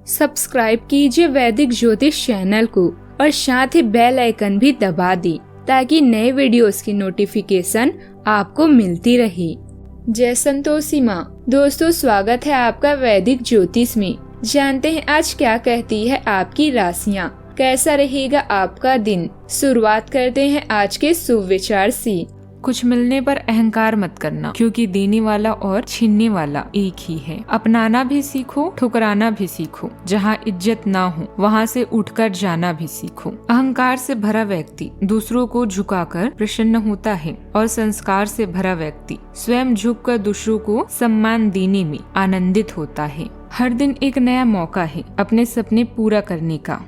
Subscribe कीजिए वैदिक ज्योतिष चैनल को और साथ ही बेल आइकन भी दबा दी ताकि नए वीडियोस की नोटिफिकेशन आपको मिलती रहे। जय संतोषी माँ। दोस्तों, स्वागत है आपका वैदिक ज्योतिष में। जानते हैं आज क्या कहती है आपकी राशियाँ, कैसा रहेगा आपका दिन। शुरुआत करते हैं आज के शुभ विचार से। कुछ मिलने पर अहंकार मत करना, क्योंकि देने वाला और छीनने वाला एक ही है। अपनाना भी सीखो, ठुकराना भी सीखो। जहाँ इज्जत ना हो वहाँ से उठकर जाना भी सीखो। अहंकार से भरा व्यक्ति दूसरों को झुकाकर प्रसन्न होता है और संस्कार से भरा व्यक्ति स्वयं झुककर दूसरों को सम्मान देने में आनंदित होता है। हर दिन एक नया मौका है अपने सपने पूरा करने का।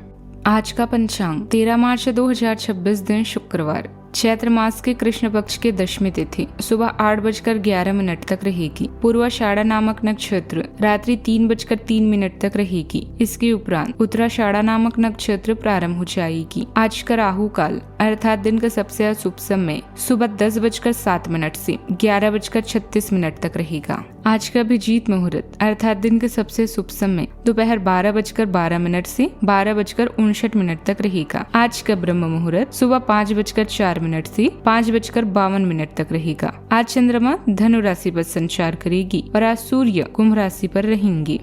आज का पंचांग 13 मार्च 2026 दिन शुक्रवार, चैत्र मास के कृष्ण पक्ष के दशमी तिथि सुबह 8:11 तक रहेगी। पूर्वाषाढ़ा नामक नक्षत्र रात्रि 3:03 तक रहेगी। इसके उपरांत उत्तराषाढ़ा नामक नक्षत्र प्रारंभ हो जाएगी। आज का राहु काल अर्थात दिन का सबसे शुभ समय सुबह 10:07 से 11:36 तक रहेगा। आज का अभिजीत मुहूर्त अर्थात दिन का सबसे शुभ समय दोपहर 12:12 से 12:59 तक रहेगा। आज का ब्रह्म मुहूर्त सुबह 5:04 से 5:52 तक रहेगा। आज चंद्रमा धनु राशि पर संचार करेगी और आज सूर्य कुंभ राशि पर रहेंगे।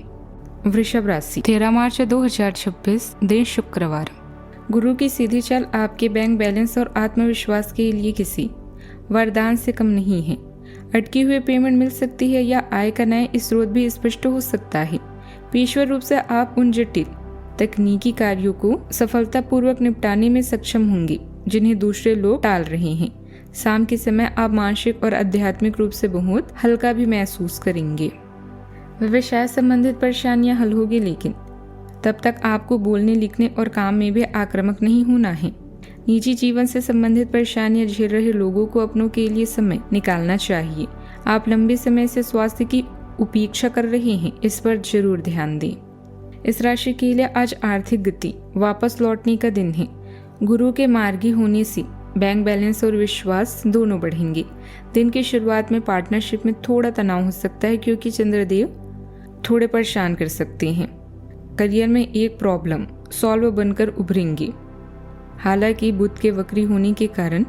वृषभ राशि 13 मार्च 2026 दिन शुक्रवार। गुरु की सीधी चाल आपके बैंक बैलेंस और आत्मविश्वास के लिए किसी वरदान से कम नहीं है। अटकी हुई पेमेंट मिल सकती है या आय का नया स्रोत भी स्पष्ट हो सकता है। पेशेवर रूप से आप उन जटिल तकनीकी कार्यों को सफलतापूर्वक निपटाने में सक्षम होंगे जिन्हें दूसरे लोग टाल रहे हैं। शाम के समय आप मानसिक और आध्यात्मिक रूप से बहुत हल्का भी महसूस करेंगे। व्यवसाय संबंधित परेशानियां हल होगी, लेकिन तब तक आपको बोलने, लिखने और काम में भी आक्रामक नहीं होना है। निजी जीवन से संबंधित परेशानियां झेल रहे लोगों को अपनों के लिए समय निकालना चाहिए। आप लंबे समय से स्वास्थ्य की उपेक्षा कर रहे हैं, इस पर जरूर ध्यान दें। इस राशि के लिए आज आर्थिक गति वापस लौटने का दिन है। गुरु के मार्गी होने से बैंक बैलेंस और विश्वास दोनों बढ़ेंगे। दिन की शुरुआत में पार्टनरशिप में थोड़ा तनाव हो सकता है, क्योंकि चंद्रदेव थोड़े परेशान कर सकते हैं। करियर में एक प्रॉब्लम सॉल्व बनकर उभरेंगे। हालांकि बुध के वक्री होने के कारण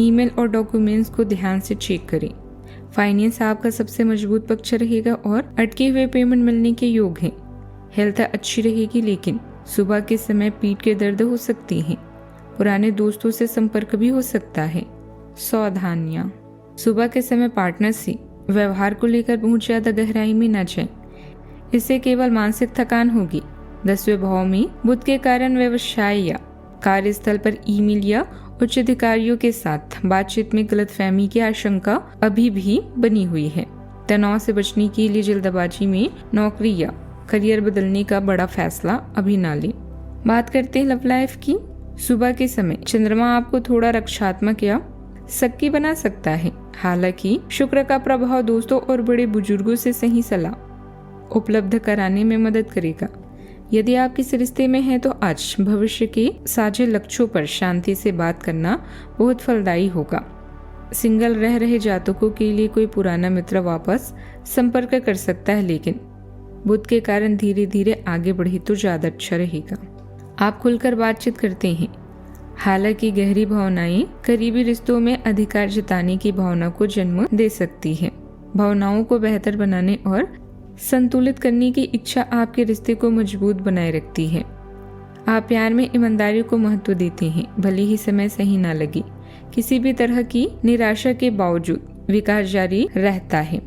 ईमेल और डॉक्यूमेंट्स को ध्यान से चेक करें। फाइनेंस आपका सबसे मजबूत पक्ष रहेगा और अटके हुए पेमेंट मिलने के योग हैं। हेल्थ अच्छी रहेगी, लेकिन सुबह के समय पीठ के दर्द हो सकती हैं। पुराने दोस्तों से संपर्क भी हो सकता है। सावधानियां। सुबह के समय पार्टनर से व्यवहार को लेकर बहुत ज्यादा गहराई में न जाएं। इससे केवल मानसिक थकान होगी। 10वें भाव में बुध के कारण व्यवसाय या कार्यस्थल पर ईमेल या उच्च अधिकारियों के साथ बातचीत में गलतफहमी की आशंका अभी भी बनी हुई है। तनाव से बचने के लिए जल्दबाजी में नौकरी या करियर बदलने का बड़ा फैसला अभी ना लें। बात करते हैं लव लाइफ की। सुबह के समय चंद्रमा आपको थोड़ा रक्षात्मक या सक्की बना सकता है। हालांकि शुक्र का प्रभाव दोस्तों और बड़े बुजुर्गों से सही सलाह उपलब्ध कराने में मदद करेगा। यदि आप किस रिश्ते में हैं तो आज भविष्य के साझे लक्ष्यों पर शांति से बात करना बहुत फलदायी होगा। सिंगल रह रहे जातकों के लिए कोई पुराना मित्र वापस संपर्क कर सकता है, लेकिन बुध के कारण धीरे धीरे आगे बढ़े तो ज्यादा अच्छा रहेगा। आप खुलकर बातचीत करते हैं। हालांकि गहरी भावनाएं करीबी रिश्तों में अधिकार जताने की भावना को जन्म दे सकती है। भावनाओं को बेहतर बनाने और संतुलित करने की इच्छा आपके रिश्ते को मजबूत बनाए रखती है। आप प्यार में ईमानदारी को महत्व देते हैं, भले ही समय सही ना लगे। किसी भी तरह की निराशा के बावजूद विकास जारी रहता है।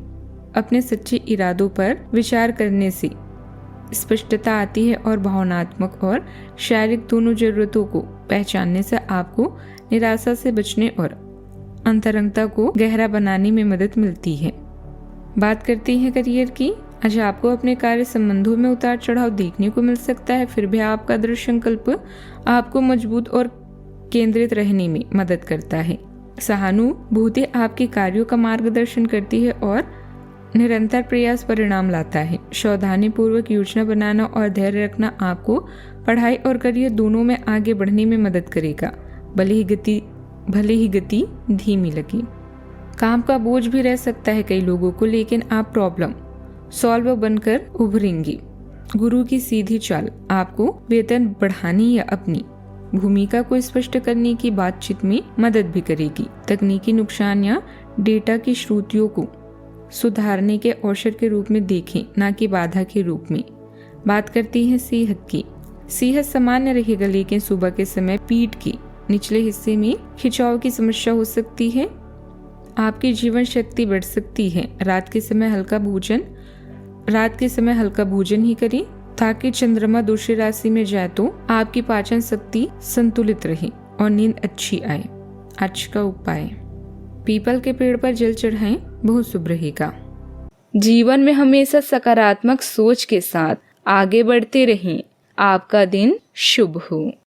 अपने सच्चे इरादों पर विचार करने से स्पष्टता आती है और भावनात्मक और शारीरिक दोनों जरूरतों को पहचानने से आपको निराशा से बचने और अंतरंगता को गहरा बनाने में मदद मिलती है। बात करते हैं करियर की। आज आपको अपने कार्य संबंधों में उतार चढ़ाव देखने को मिल सकता है, फिर भी आपका दृढ़ संकल्प आपको मजबूत और केंद्रित रहने में मदद करता है। सहानुभूति आपके कार्यों का मार्गदर्शन करती है और निरंतर प्रयास परिणाम लाता है। सावधानी पूर्वक योजना बनाना और धैर्य रखना आपको पढ़ाई और करियर दोनों में आगे बढ़ने में मदद करेगा, भले ही गति धीमी लगे। काम का बोझ भी रह सकता है कई लोगों को, लेकिन आप प्रॉब्लम सॉल्वर बनकर उभरेंगे। गुरु की सीधी चाल, आपको वेतन बढ़ाने या अपनी भूमिका को स्पष्ट करने की बातचीत में मदद भी करेगी। तकनीकी नुकसान या डेटा की त्रुटियों को सुधारने के अवसर के रूप में देखें, न कि बाधा के रूप में। बात करती है सेहत की। सेहत सामान्य रहेगा, लेकिन सुबह के समय पीठ के निचले हिस्से में खिंचाव की समस्या हो सकती है। आपकी जीवन शक्ति बढ़ सकती है। रात के समय हल्का भोजन ही करें, ताकि चंद्रमा दूसरी राशि में जाए तो आपकी पाचन शक्ति संतुलित रहे और नींद अच्छी आए। आज का उपाय, पीपल के पेड़ पर जल चढ़ाएं, बहुत शुभ रहेगा। जीवन में हमेशा सकारात्मक सोच के साथ आगे बढ़ते रहें। आपका दिन शुभ हो।